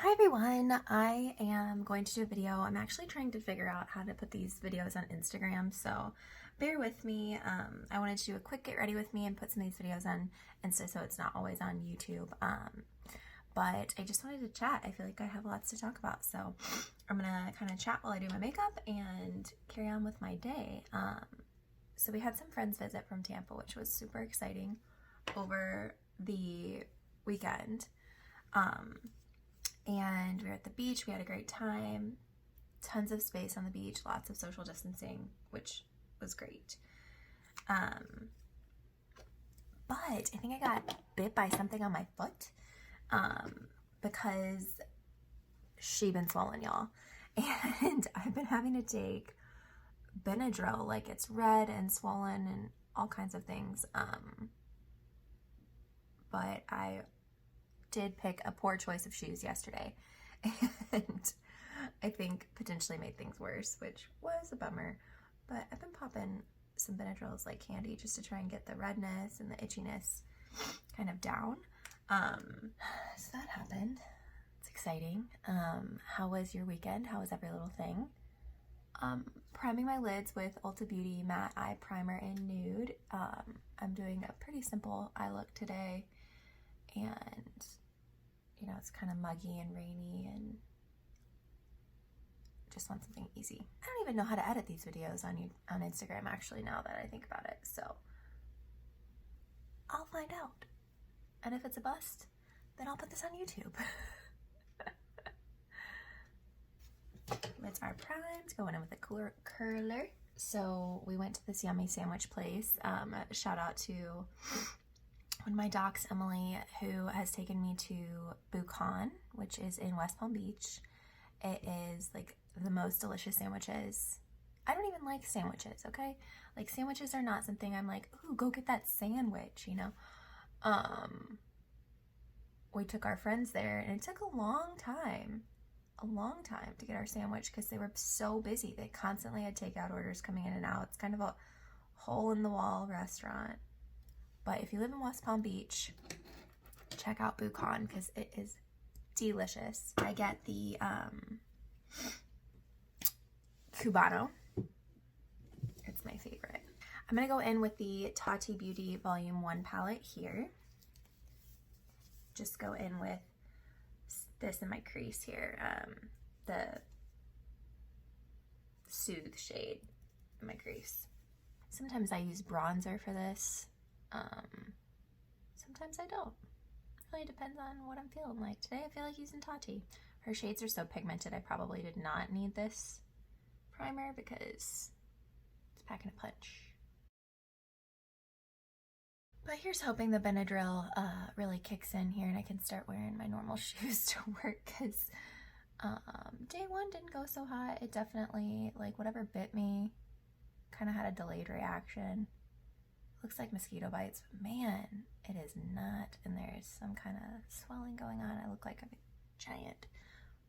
Hi everyone, I am going to do a video. I'm actually trying to figure out how to put these videos on Instagram, so bear with me. I wanted to do a quick get ready with me and put some of these videos on Insta so it's not always on YouTube. But I just wanted to chat. I feel like I have lots to talk about, so I'm gonna kind of chat while I do my makeup and carry on with my day. So we had some friends visit from Tampa, which was super exciting over the weekend. And we were at the beach. We had a great time. Tons of space on the beach, lots of social distancing, which was great. But I think I got bit by something on my foot because she been swollen, y'all. And I've been having to take Benadryl, like it's red and swollen and all kinds of things. But I did pick a poor choice of shoes yesterday and I think potentially made things worse, which was a bummer. But I've been popping some Benadryls like candy just to try and get the redness and the itchiness kind of down. So that happened. It's exciting. How was your weekend? How was every little thing? Priming my lids with Ulta Beauty Matte Eye Primer in Nude. I'm doing a pretty simple eye look today, and you know, it's kind of muggy and rainy and just want something easy. I don't even know how to edit these videos on Instagram actually, now that I think about it, so I'll find out. And if it's a bust, then I'll put this on YouTube. Lids are primed, going in with a curler. So we went to this yummy sandwich place. Shout out to one of my docs, Emily, who has taken me to Buchan, which is in West Palm Beach. It is like the most delicious sandwiches. I don't even like sandwiches, okay? Like, sandwiches are not something I'm like, ooh, go get that sandwich, you know? We took our friends there, and it took a long time to get our sandwich because they were so busy. They constantly had takeout orders coming in and out. It's kind of a hole-in-the-wall restaurant. But if you live in West Palm Beach, check out Buchan because it is delicious. I get the Cubano. It's my favorite. I'm going to go in with the Tati Beauty Volume 1 palette here. Just go in with this in my crease here. The Soothe shade in my crease. Sometimes I use bronzer for this. Sometimes I don't. It really depends on what I'm feeling like. Today I feel like using Tati. Her shades are so pigmented I probably did not need this primer because it's packing a punch. But here's hoping the Benadryl really kicks in here and I can start wearing my normal shoes to work because day one didn't go so hot. It definitely, like, whatever bit me kind of had a delayed reaction. Looks like mosquito bites, but man, it is not. And there's some kind of swelling going on. I look like a giant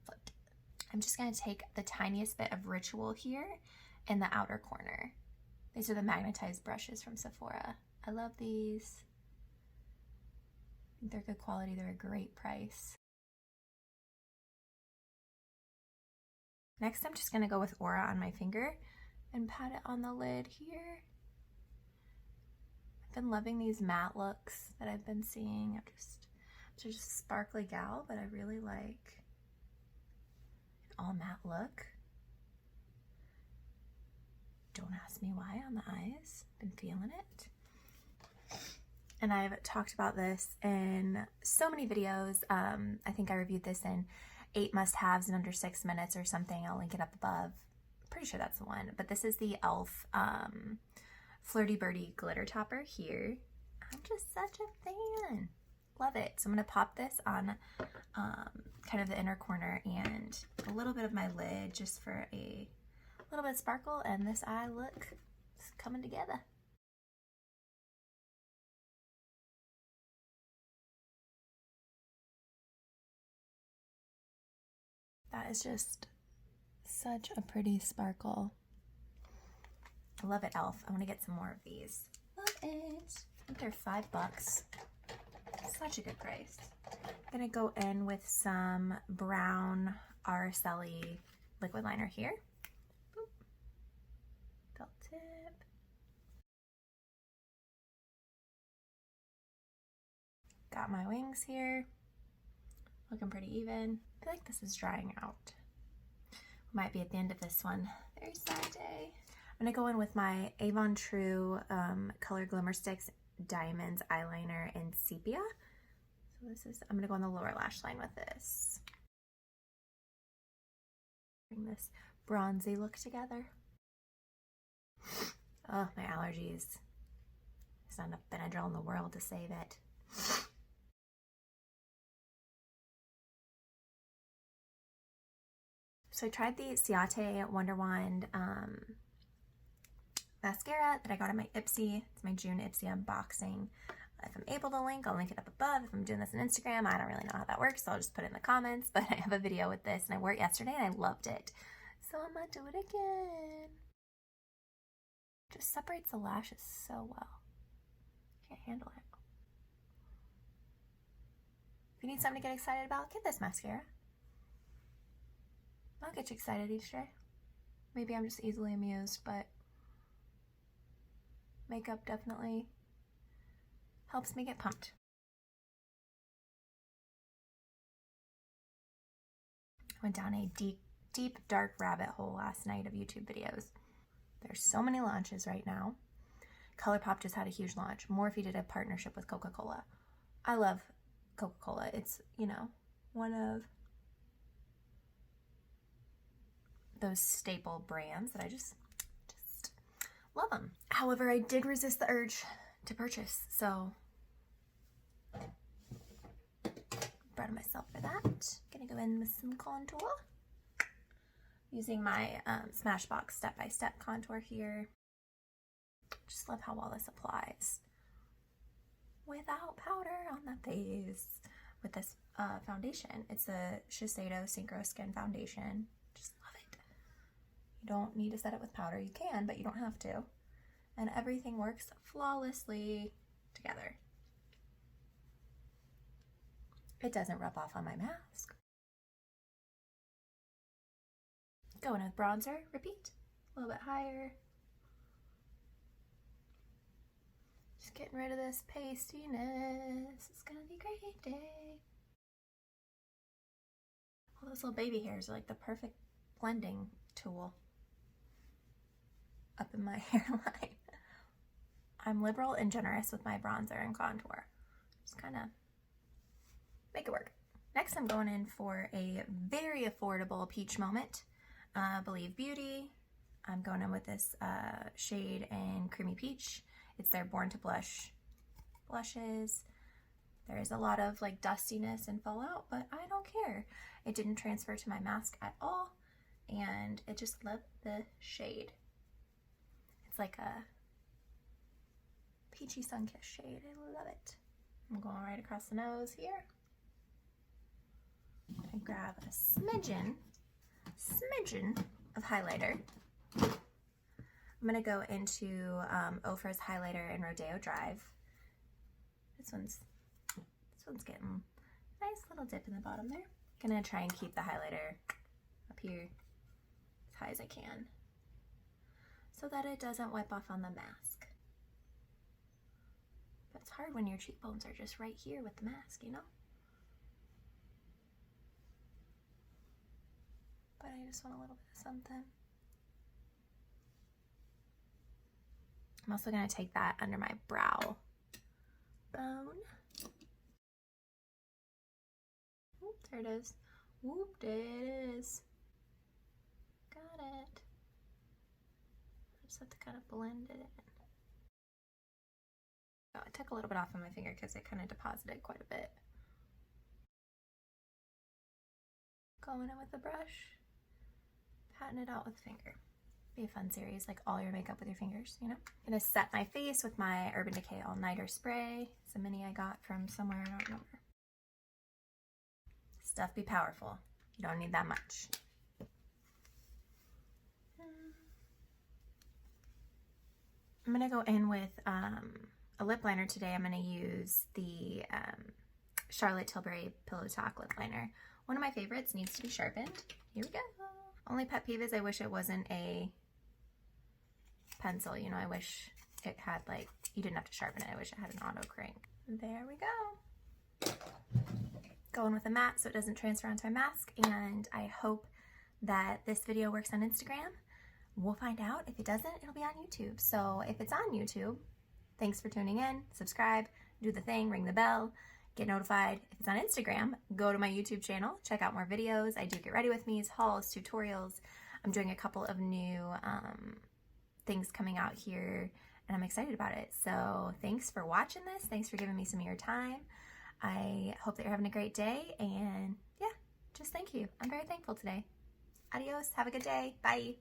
foot. I'm just going to take the tiniest bit of Ritual here in the outer corner. These are the magnetized brushes from Sephora. I love these. I think they're good quality. They're a great price. Next, I'm just going to go with Aura on my finger and pat it on the lid here. Been loving these matte looks that I've been seeing. I'm just a sparkly gal, but I really like an all matte look. Don't ask me why on the eyes. Been feeling it. And I've talked about this in so many videos. I think I reviewed this in 8 must-haves in under 6 minutes or something. I'll link it up above. Pretty sure that's the one. But this is the e.l.f. Flirty Birdy glitter topper here. I'm just such a fan. Love it. So I'm going to pop this on kind of the inner corner and a little bit of my lid just for a little bit of sparkle, and this eye look is coming together. That is just such a pretty sparkle. I love it, e.l.f. I want to get some more of these. Love it. I think they're $5. Such a good price. I'm gonna go in with some brown Araceli liquid liner here. Boop. Felt tip. Got my wings here. Looking pretty even. I feel like this is drying out. Might be at the end of this one. Very sad day. I'm gonna go in with my Avon True Color Glimmer Sticks Diamonds Eyeliner in Sepia. So this is, I'm gonna go on the lower lash line with this. Bring this bronzy look together. Oh, my allergies. There's not enough Benadryl in the world to save it. So I tried the Ciate Wonderwand mascara that I got at my Ipsy. It's my June Ipsy unboxing. If I'm able to link, I'll link it up above. If I'm doing this on Instagram, I don't really know how that works, so I'll just put it in the comments. But I have a video with this, and I wore it yesterday, and I loved it. So I'm gonna do it again. Just separates the lashes so well. Can't handle it. If you need something to get excited about, get this mascara. I'll get you excited each day. Maybe I'm just easily amused, but makeup definitely helps me get pumped. I went down a deep, dark rabbit hole last night of YouTube videos. There's so many launches right now. ColourPop just had a huge launch. Morphe did a partnership with Coca-Cola. I love Coca-Cola. It's, you know, one of those staple brands that I just love them. However, I did resist the urge to purchase, so proud of myself for that. Gonna go in with some contour using my Smashbox step-by-step contour here. Just love how well this applies without powder on the face. With this foundation, it's a Shiseido Syncro Skin Foundation. Just love it. You don't need to set it with powder. You can, but you don't have to. And everything works flawlessly together. It doesn't rub off on my mask. Go in with bronzer, repeat, a little bit higher. Just getting rid of this pastiness. It's gonna be a great day. All those little baby hairs are like the perfect blending tool up in my hairline. I'm liberal and generous with my bronzer and contour. Just kind of make it work. Next, I'm going in for a very affordable peach moment. Believe Beauty. I'm going in with this shade in Creamy Peach. It's their Born to Blush blushes. There is a lot of like dustiness and fallout, but I don't care. It didn't transfer to my mask at all, and it just loved the shade. It's like a peachy sun-kissed shade. I love it. I'm going right across the nose here. I grab a smidgen of highlighter. I'm gonna go into Ofra's highlighter in Rodeo Drive. This one's getting a nice little dip in the bottom there. Gonna try and keep the highlighter up here as high as I can so that it doesn't wipe off on the mask. But it's hard when your cheekbones are just right here with the mask, you know? But I just want a little bit of something. I'm also going to take that under my brow bone. Oop, there it is. Oop, there it is. Got it. I just have to kind of blend it in. Oh, I took a little bit off on my finger because it kind of deposited quite a bit. Going in with the brush. Patting it out with the finger. Be a fun series, like all your makeup with your fingers, you know? I'm gonna set my face with my Urban Decay All Nighter spray. It's a mini I got from somewhere, I don't remember. Stuff be powerful. You don't need that much. I'm gonna go in with a lip liner today. I'm gonna use the Charlotte Tilbury Pillow Talk lip liner. One of my favorites, needs to be sharpened. Here we go. Only pet peeve is I wish it wasn't a pencil. You know, I wish it had like, you didn't have to sharpen it. I wish it had an auto crank. There we go. Going with a matte so it doesn't transfer onto my mask, and I hope that this video works on Instagram. We'll find out. If it doesn't, it'll be on YouTube. So if it's on YouTube, thanks for tuning in. Subscribe, do the thing, ring the bell, get notified. If it's on Instagram, go to my YouTube channel, check out more videos. I do get ready with me's, hauls, tutorials. I'm doing a couple of new things coming out here, and I'm excited about it. So thanks for watching this. Thanks for giving me some of your time. I hope that you're having a great day, and yeah, just thank you. I'm very thankful today. Adios. Have a good day. Bye.